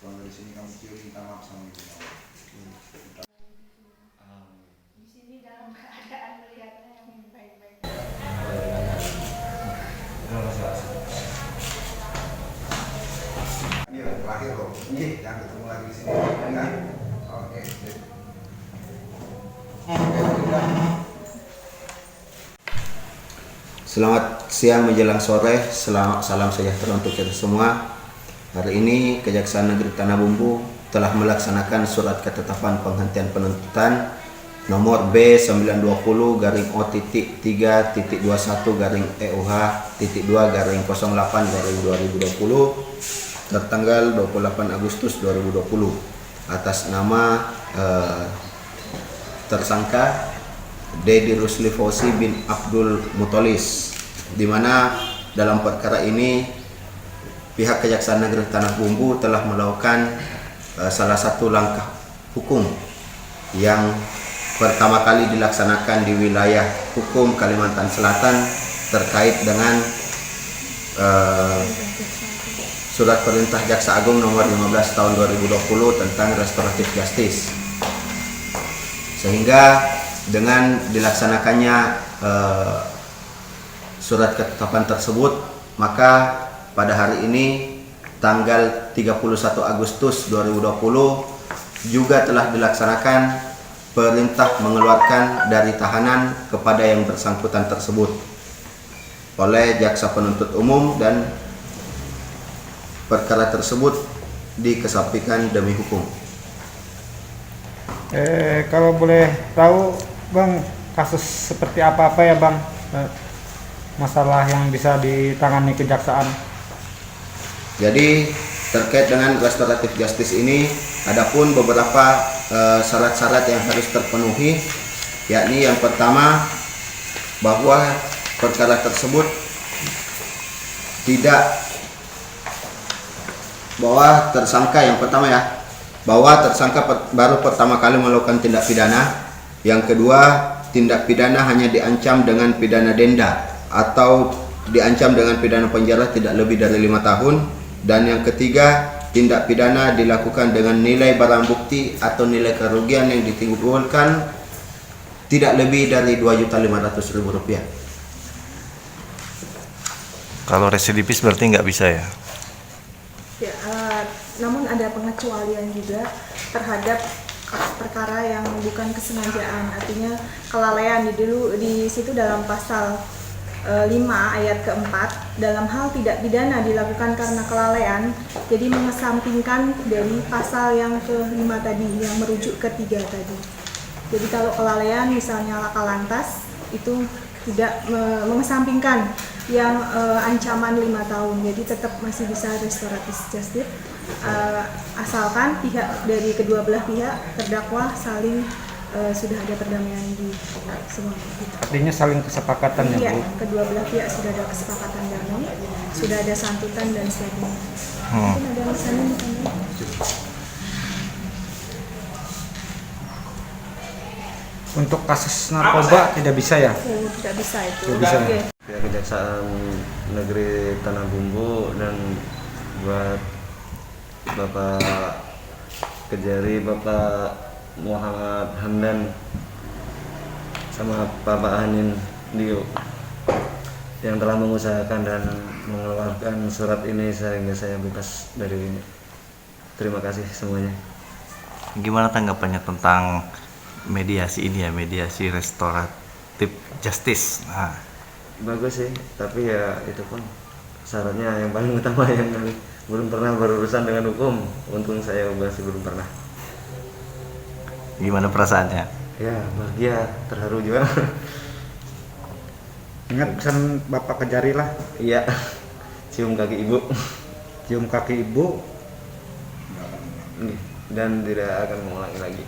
Pulang dari sini kamu cium minta maaf sama ibu kamu. Di sini dalam keadaan melihatnya yang baik-baik. Ini yang terakhir loh. Jangan ketemu lagi di sini. Enggak? Oke. Sip. Selamat siang menjelang sore, salam sejahtera untuk kita semua. Hari ini Kejaksaan Negeri Tanah Bumbu telah melaksanakan surat ketetapan penghentian penuntutan nomor B92/OTT3.21/EUH.2/08/2020 tertanggal 28 Agustus 2020 atas nama tersangka Dedi Rusli Fauzi bin Abdul Mutolis, di mana dalam perkara ini pihak Kejaksaan Negeri Tanah Bumbu telah melakukan salah satu langkah hukum yang pertama kali dilaksanakan di wilayah hukum Kalimantan Selatan terkait dengan Surat Perintah Jaksa Agung nomor 15 tahun 2020 tentang restoratif justice, sehingga dengan dilaksanakannya surat ketetapan tersebut, maka pada hari ini tanggal 31 Agustus 2020 juga telah dilaksanakan perintah mengeluarkan dari tahanan kepada yang bersangkutan tersebut oleh jaksa penuntut umum, dan perkara tersebut dikesampingkan demi hukum. Kalau boleh tahu Bang, kasus seperti apa ya Bang, masalah yang bisa ditangani kejaksaan? Jadi terkait dengan restoratif justice ini, adapun beberapa syarat-syarat yang harus terpenuhi, yakni yang pertama bahwa perkara tersebut bahwa tersangka baru pertama kali melakukan tindak pidana. Yang kedua, tindak pidana hanya diancam dengan pidana denda atau diancam dengan pidana penjara tidak lebih dari 5 tahun. Dan yang ketiga, tindak pidana dilakukan dengan nilai barang bukti atau nilai kerugian yang ditimbulkan tidak lebih dari Rp2.500.000. Kalau residivis berarti nggak bisa ya? Ya, namun ada pengecualian juga terhadap perkara yang bukan kesengajaan, artinya kelalaian. Di situ dalam pasal 5 ayat keempat, dalam hal tidak pidana dilakukan karena kelalaian, jadi mengesampingkan dari pasal yang ke-5 tadi yang merujuk ke 3 tadi. Jadi kalau kelalaian misalnya laka lantas itu tidak mengesampingkan yang ancaman 5 tahun, jadi tetap masih bisa restoratif justice asalkan pihak dari kedua belah pihak terdakwa saling sudah ada perdamaian di semua pihak. Artinya saling kesepakatan ya Bu? Kedua belah pihak sudah ada kesepakatan damai, sudah ada santutan dan sebagainya. Mungkin ada misalnya Untuk kasus narkoba tidak bisa ya? tidak bisa itu. Tidak bisa. Oke. Pihak Kejaksaan Negeri Tanah Bumbu dan buat Bapak Kejari, Bapak Muhammad Hamdan sama Bapak Hanin Dio yang telah mengusahakan dan mengeluarkan surat ini sehingga saya bebas dari ini. Terima kasih semuanya. Gimana tanggapannya tentang mediasi ini ya, mediasi restoratif justice? Nah, Bagus sih, tapi ya itu pun syaratnya yang paling utama yang belum pernah berurusan dengan hukum. Untung saya masih belum pernah. gimana perasaannya? Ya bahagia, terharu juga. Ingat pesan Bapak Kejari lah, Iya, cium kaki ibu cium kaki ibu. dan tidak akan mengulangi lagi.